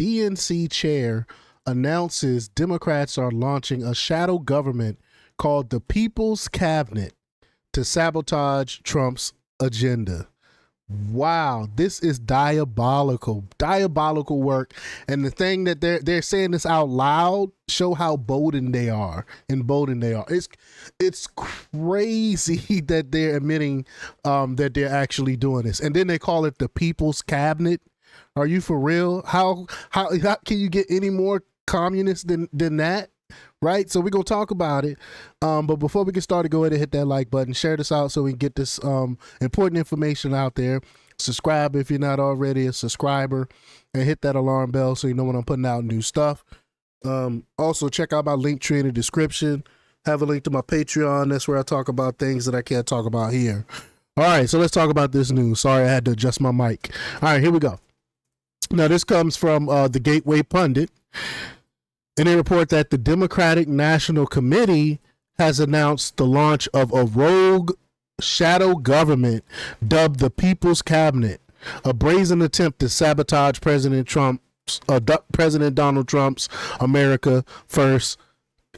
DNC chair announces Democrats are launching a shadow government called the People's Cabinet to sabotage Trump's agenda. Wow, this is diabolical work. And the thing that they're saying this out loud show how emboldened they are. It's crazy that they're admitting that they're actually doing this. And then they call it the People's Cabinet. Are you for real? How can you get any more communist than that? Right, so we're gonna talk about it, but before we get started, go ahead and hit that like button, share this out so we can get this important information out there. Subscribe if you're not already a subscriber, and hit that alarm bell so you know when I'm putting out new stuff. Also, check out my link tree in the description. Have a link to my Patreon. That's where I talk about things that I can't talk about here. All right, so let's talk about this news. Sorry, I had to adjust my mic. All right, here we go. Now, this comes from the Gateway Pundit. And they report that the Democratic National Committee has announced the launch of a rogue shadow government dubbed the People's Cabinet, a brazen attempt to sabotage President Donald Trump's America First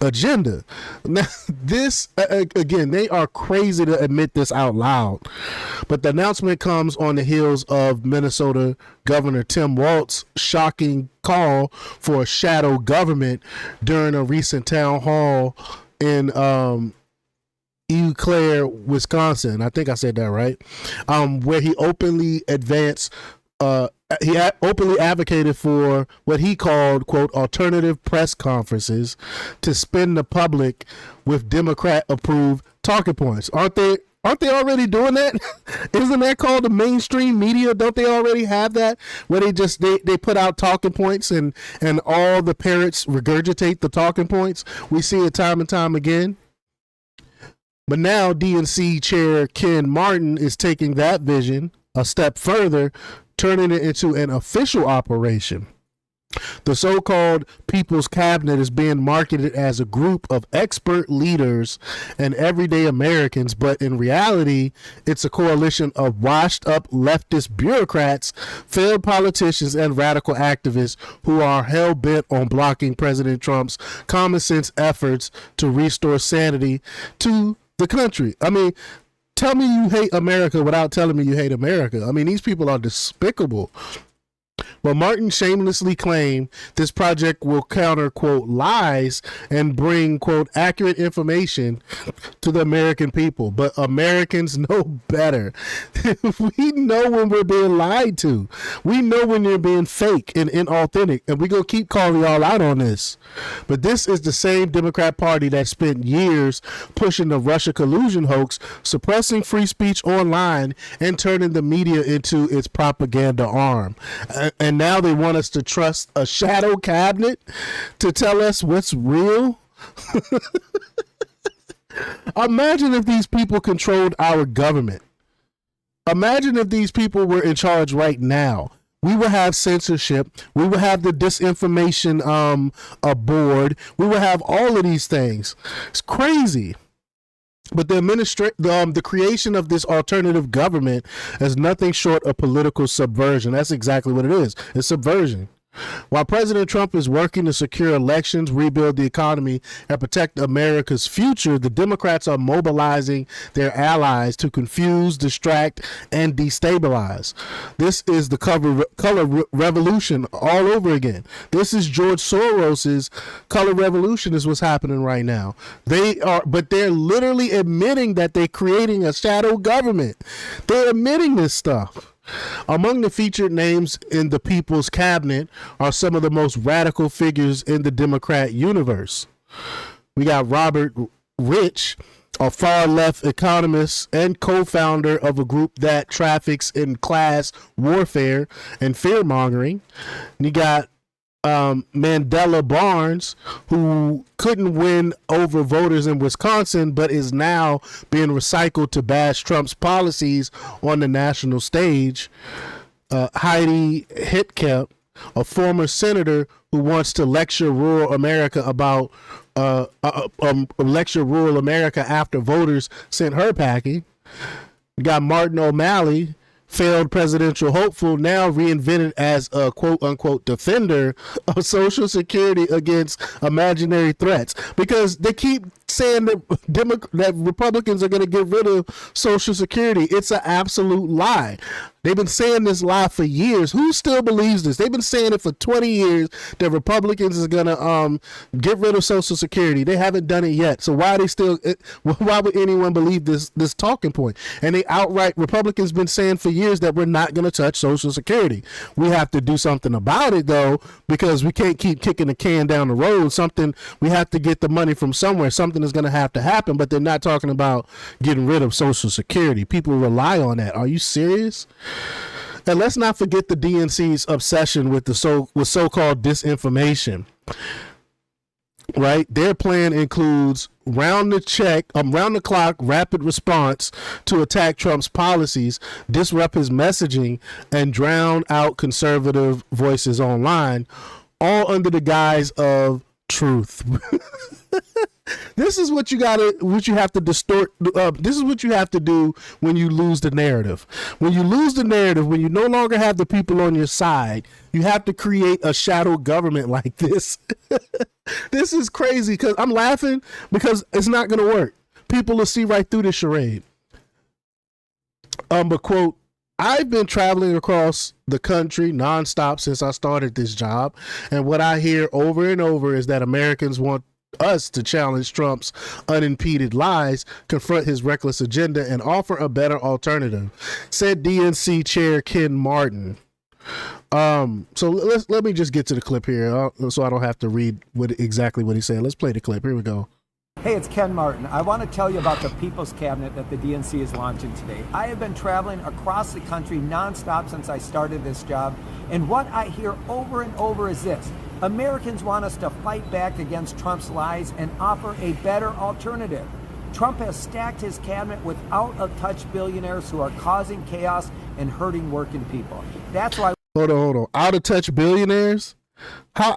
agenda. Now, this, again, they are crazy to admit this out loud, but the announcement comes on the heels of Minnesota Governor Tim Walz's shocking call for a shadow government during a recent town hall in Eau Claire, Wisconsin. I think I said that right. Where he openly openly advocated for what he called, quote, alternative press conferences to spin the public with Democrat-approved talking points. Aren't they already doing that? Isn't that called the mainstream media? Don't they already have that? Where they put out talking points and all the parrots regurgitate the talking points? We see it time and time again. But now DNC Chair Ken Martin is taking that vision a step further, turning it into an official operation. The so-called People's Cabinet is being marketed as a group of expert leaders and everyday Americans, but in reality, it's a coalition of washed-up leftist bureaucrats, failed politicians, and radical activists who are hell-bent on blocking President Trump's common-sense efforts to restore sanity to the country. I mean, tell me you hate America without telling me you hate America. I mean, these people are despicable. Well, Martin shamelessly claimed this project will counter, quote, lies and bring, quote, accurate information to the American people. But Americans know better. We know when we're being lied to. We know when you're being fake and inauthentic. And we're going to keep calling y'all out on this. But this is the same Democrat Party that spent years pushing the Russia collusion hoax, suppressing free speech online, and turning the media into its propaganda arm. And now they want us to trust a shadow cabinet to tell us what's real. Imagine if these people controlled our government. Imagine if these people were in charge right now. We would have censorship. We would have the disinformation board. We would have all of these things. It's crazy. But the creation of this alternative government is nothing short of political subversion. That's exactly what it is. It's subversion. While President Trump is working to secure elections, rebuild the economy, and protect America's future, the Democrats are mobilizing their allies to confuse, distract, and destabilize. This is the color revolution all over again. This is George Soros's color revolution is what's happening right now. But they're literally admitting that they're creating a shadow government. They're admitting this stuff. Among the featured names in the People's Cabinet are some of the most radical figures in the Democrat universe. We got Robert Rich, a far-left economist and co-founder of a group that traffics in class warfare and fear-mongering. And you got Mandela Barnes, who couldn't win over voters in Wisconsin, but is now being recycled to bash Trump's policies on the national stage. Heidi Heitkamp, a former senator who wants to lecture rural America about lecture rural America after voters sent her packing. You got Martin O'Malley, failed presidential hopeful, now reinvented as a quote unquote defender of Social Security against imaginary threats, because they keep saying that Republicans are going to get rid of Social Security. It's an absolute lie. They've been saying this lie for years. Who still believes this? They've been saying it for 20 years that Republicans is going to get rid of Social Security. They haven't done it yet. So why would anyone believe this talking point? And they outright, Republicans been saying for years that we're not going to touch Social Security. We have to do something about it, though, because we can't keep kicking the can down the road. We have to get the money from somewhere. Something is going to have to happen, but they're not talking about getting rid of Social Security. People rely on that. Are you serious? And let's not forget the DNC's obsession with so-called disinformation. Right? Their plan includes round the clock rapid response to attack Trump's policies, disrupt his messaging, and drown out conservative voices online, all under the guise of truth. This is what you have to distort. This is what you have to do when you lose the narrative. When you lose the narrative, when you no longer have the people on your side, you have to create a shadow government like this. This is crazy, because I'm laughing because it's not going to work. People will see right through this charade. But quote, I've been traveling across the country nonstop since I started this job, and what I hear over and over is that Americans want us to challenge Trump's unimpeded lies, confront his reckless agenda, and offer a better alternative, said DNC Chair Ken Martin. So let me just get to the clip here, so I don't have to read exactly what he said. Let's play the clip. Here we go. Hey, it's Ken Martin. I want to tell you about the People's Cabinet that the DNC is launching today. I have been traveling across the country nonstop since I started this job, and what I hear over and over is this: Americans want us to fight back against Trump's lies and offer a better alternative. Trump has stacked his cabinet with out-of-touch billionaires who are causing chaos and hurting working people. That's why... Hold on. Out-of-touch billionaires? How...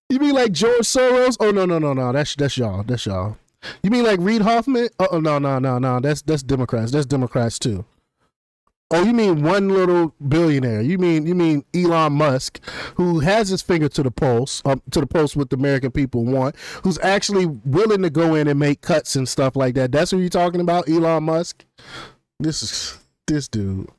You mean like George Soros? Oh, no. That's y'all. You mean like Reid Hoffman? Oh, no. That's Democrats. That's Democrats too. Oh, you mean one little billionaire? You mean Elon Musk, who has his finger to the pulse what the American people want, who's actually willing to go in and make cuts and stuff like that. That's what you're talking about, Elon Musk? This dude.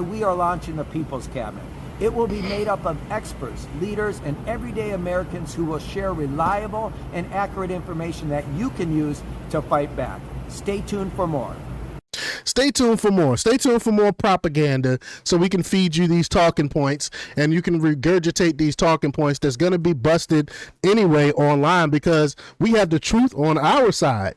We are launching the People's Cabinet. It will be made up of experts, leaders, and everyday Americans who will share reliable and accurate information that you can use to fight back. Stay tuned for more. Stay tuned for more. Stay tuned for more propaganda so we can feed you these talking points and you can regurgitate these talking points that's going to be busted anyway online, because we have the truth on our side.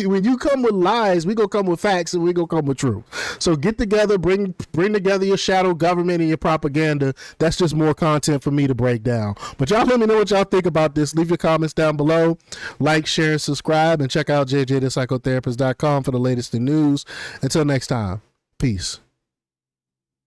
When you come with lies, we going to come with facts and we going to come with truth. So get together, bring together your shadow government and your propaganda. That's just more content for me to break down. But y'all let me know what y'all think about this. Leave your comments down below. Like, share, and subscribe, and check out jjthepsychotherapist.com for the latest in news. Until next time, peace.